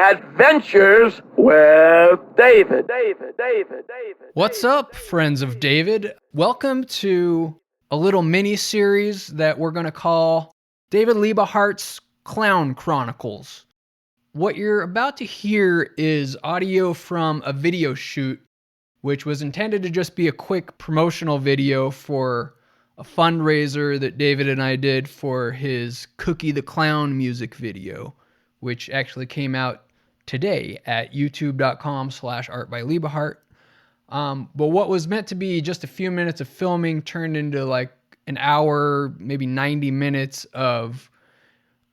Adventures with David. What's up, friends of David? Welcome to a little mini-series that we're going to call David Liebe Hart's Clown Chronicles. What you're about to hear is audio from a video shoot, which was intended to just be a quick promotional video for a fundraiser that David and I did for his Cookie the Clown music video, which actually came out today at youtube.com/artbyliebehart. But what was meant to be just a few minutes of filming turned into like an hour, maybe 90 minutes of,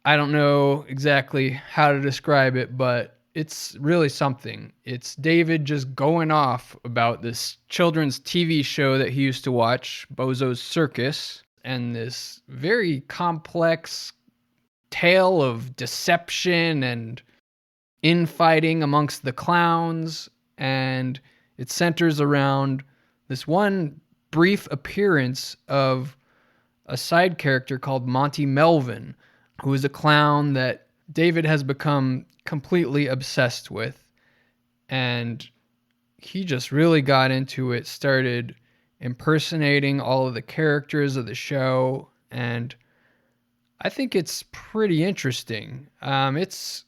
I don't know exactly how to describe it, but it's really something. It's David just going off about this children's TV show that he used to watch, Bozo's Circus, and this very complex tale of deception and infighting amongst the clowns, and it centers around this one brief appearance of a side character called Monty Melvin, who is a clown that David has become completely obsessed with. And he just really got into it, started impersonating all of the characters of the show, and I think it's pretty interesting. It's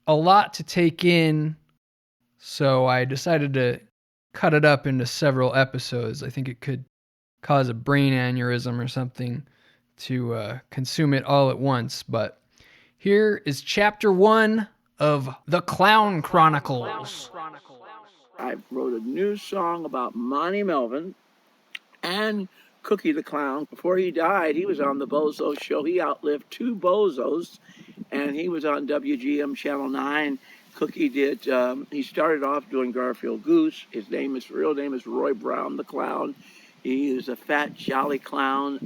a lot to take in, so I decided to cut it up into several episodes. I think it could cause a brain aneurysm or something to consume it all at once. But here is chapter 1 of The Clown Chronicles. I wrote a new song about Monty Melvin and Cookie the Clown. Before he died, he was on the Bozo show. He outlived two Bozos, and he was on WGM Channel 9. Cookie did, he started off doing Garfield Goose. His real name is Roy Brown the Clown. He is a fat, jolly clown.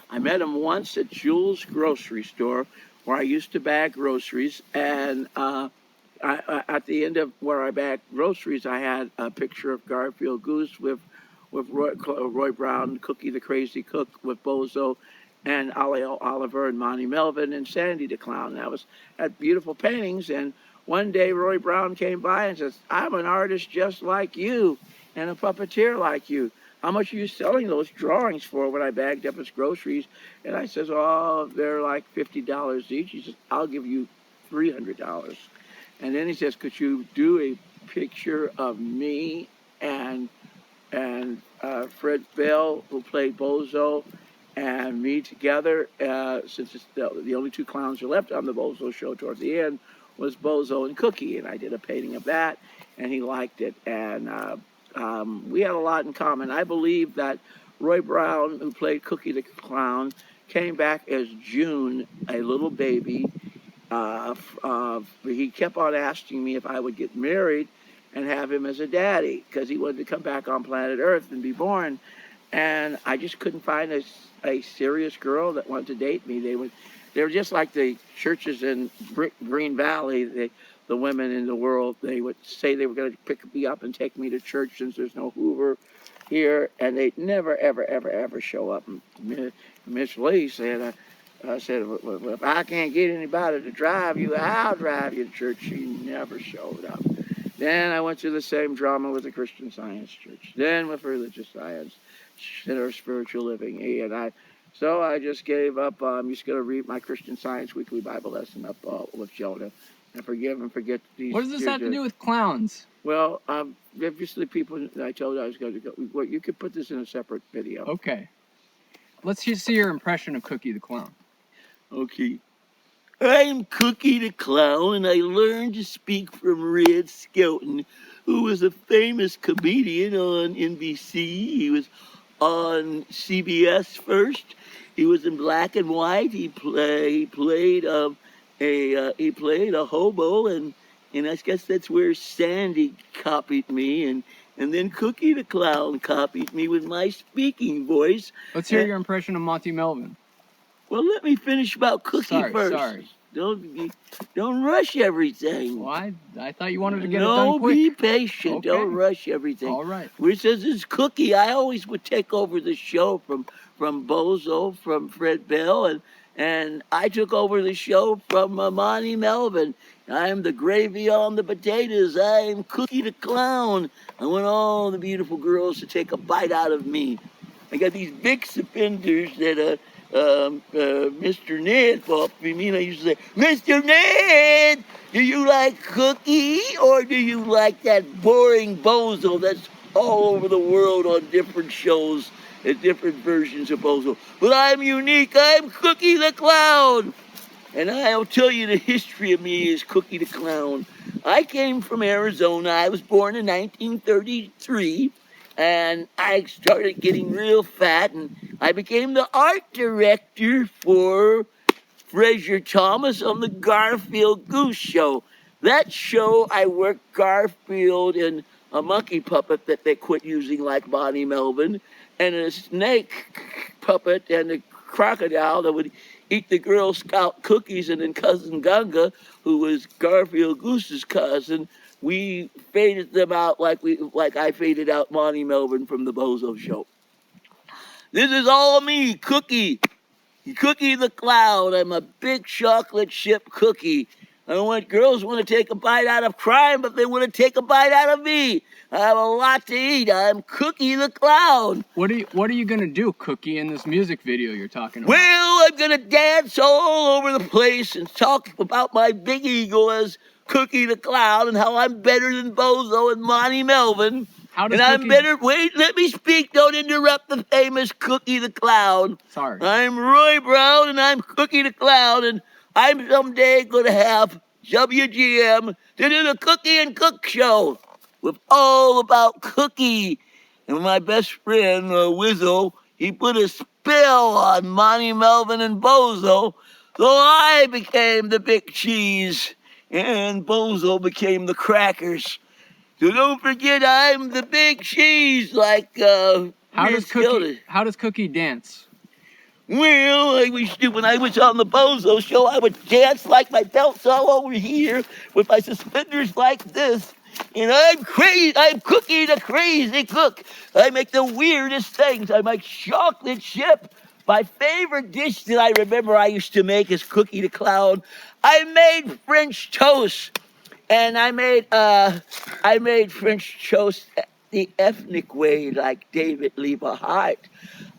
I met him once at Jewel's grocery store, where I used to bag groceries, and at the end of where I bagged groceries, I had a picture of Garfield Goose with Roy Brown, Cookie the Crazy Cook, with Bozo, and Alio Oliver, and Monty Melvin, and Sandy the Clown. And I had beautiful paintings, and one day Roy Brown came by and says, "I'm an artist just like you, and a puppeteer like you. How much are you selling those drawings for?" When I bagged up his groceries, and I says, "Oh, they're like $50 each." He says, "I'll give you $300. And then he says, "Could you do a picture of me and Fred Bell, who played Bozo, and me together, since it's the only two clowns are left on the Bozo show towards the end, was Bozo and Cookie." And I did a painting of that, and he liked it. And we had a lot in common. I believe that Roy Brown, who played Cookie the Clown, came back as June, a little baby. He kept on asking me if I would get married and have him as a daddy, because he wanted to come back on planet Earth and be born. And I just couldn't find a serious girl that wanted to date me. They were just like the churches in Green Valley. The women in the world, they would say they were going to pick me up and take me to church, since there's no Hoover here, and they'd never, ever, ever, ever show up. And Miss Lee said, "Well, if I can't get anybody to drive you, I'll drive you to church." She never showed up. Then I went through the same drama with the Christian Science Church, then with Religious Science, Center of Spiritual Living, so I just gave up. I'm just going to read my Christian Science weekly Bible lesson up with Jonah, and forgive and forget these. What does this have to do with clowns? Well, obviously people, I told you I was going to go. Well, you could put this in a separate video. Okay. Let's just see your impression of Cookie the Clown. Okay. "I'm Cookie the Clown, and I learned to speak from Red Skelton, who was a famous comedian on NBC. He was on CBS first. He was in black and white. He played a hobo, and I guess that's where Sandy copied me, and then Cookie the Clown copied me with my speaking voice." Let's hear your impression of Monty Melvin. Well, let me finish about Cookie first. Sorry. Don't rush everything. Well, I thought you wanted to get it done quick. No, be patient. Okay. Don't rush everything. All right. Which says it's Cookie. I always would take over the show from Bozo, from Fred Bell, and I took over the show from Monty Melvin. I'm the gravy on the potatoes. I'm Cookie the Clown. I want all the beautiful girls to take a bite out of me. I got these big suspenders that Mr. Ned bought for me. And I used to say, Mr. Ned, do you like Cookie or do you like that boring bozo that's all over the world on different shows and different versions of bozo? But I'm unique. I'm Cookie the Clown. And I'll tell you the history of me as Cookie the Clown. I came from Arizona. I was born in 1933. And I started getting real fat, and I became the art director for Fraser Thomas on the Garfield Goose Show. That show, I worked Garfield in a monkey puppet that they quit using like Bonnie Melvin, and a snake puppet and a crocodile that would eat the Girl Scout cookies, and then Cousin Gunga, who was Garfield Goose's cousin, we faded them out like I faded out Monty Melvin from the Bozo Show. This is all me, Cookie the Clown. I'm a big chocolate chip cookie. Girls want to take a bite out of crime, but they want to take a bite out of me. I have a lot to eat. I'm Cookie the Clown. What are you gonna do, Cookie, in this music video you're talking about? Well, I'm gonna dance all over the place and talk about my big ego as Cookie the Clown and how I'm better than Bozo and Monty Melvin. I'm better. Wait, let me speak. Don't interrupt the famous Cookie the Clown. Sorry. I'm Roy Brown and I'm Cookie the Clown, and I'm someday gonna have WGM to do the Cookie and Cook show with all about Cookie. And my best friend, Wizzo, he put a spell on Monty Melvin and Bozo, so I became the big cheese, and Bozo became the crackers. So don't forget, I'm the big cheese, like How does Cookie dance? Well, when I was on the Bozo Show, I would dance like my belt's all over here with my suspenders like this. And I'm crazy. I'm Cookie the Crazy Cook. I make the weirdest things. I make chocolate chip. My favorite dish that I remember I used to make is Cookie the Clown. I made French toast. And I made French toast the ethnic way, like David Liebe Hart.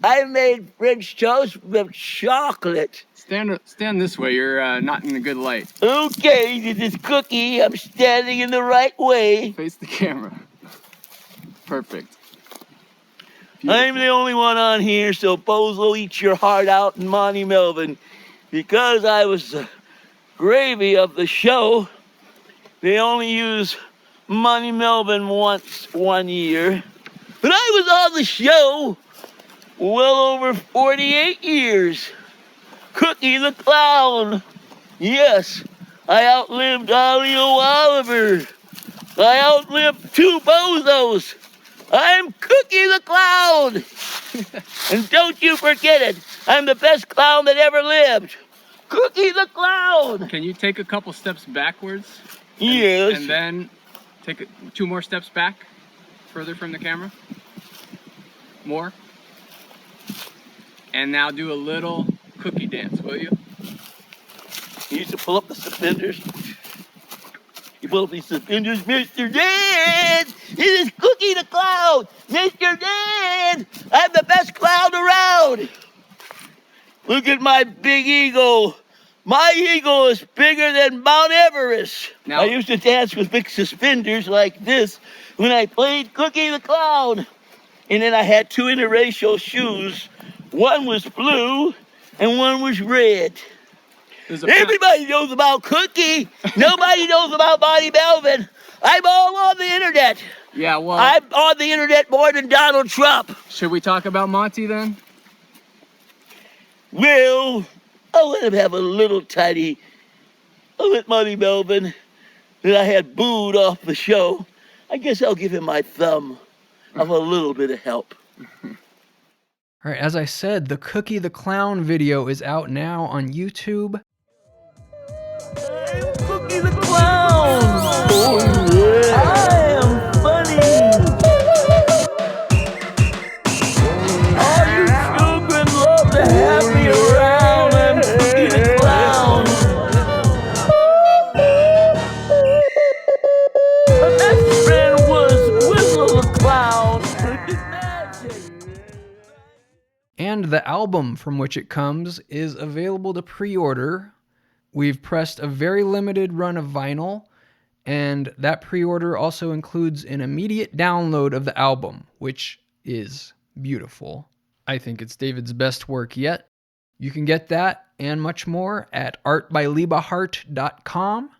I made French toast with chocolate. Stand this way. You're not in a good light. Okay, this is Cookie. I'm standing in the right way. Face the camera. Perfect. Beautiful. I'm the only one on here, so Bozo, eat your heart out, and Monty Melvin. Because I was the gravy of the show, they only use Monty Melvin once 1 year. But I was on the show well over 48 years. Cookie the Clown. Yes, I outlived Ollie O'Oliver. I outlived two Bozos. I'm Cookie the Clown. And don't you forget it, I'm the best clown that ever lived. Cookie the Clown. Can you take a couple steps backwards? Yes. And then take two more steps back, further from the camera. More. And now do a little cookie dance, will you? You used to pull up the suspenders. You pull up these suspenders, Mr. Dan! This is Cookie the Clown! Mr. Dan! I'm the best clown around! Look at my big ego. My ego is bigger than Mount Everest. Now, I used to dance with big suspenders like this when I played Cookie the Clown. And then I had two interracial shoes. One was blue and one was red. Everybody knows about Cookie. Nobody knows about Bonnie Melvin. I'm all on the internet. Yeah, well, I'm on the internet more than Donald Trump. Should we talk about Monty then? Well, I'll let him have a little tiny. I'll let Bonnie Melvin that I had booed off the show. I guess I'll give him my thumb of a little bit of help. All right, as I said, the Cookie the Clown video is out now on YouTube. I'm Cookie the Clown! Oh, yeah. I am funny! All you children love to have me around. I'm Cookie And the album from which it comes is available to pre-order. We've pressed a very limited run of vinyl, and that pre-order also includes an immediate download of the album, which is beautiful. I think it's David's best work yet. You can get that and much more at artbyliebehart.com.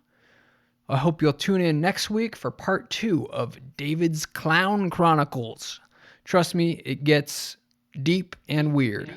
I hope you'll tune in next week for part 2 of David's Clown Chronicles. Trust me, it gets deep and weird.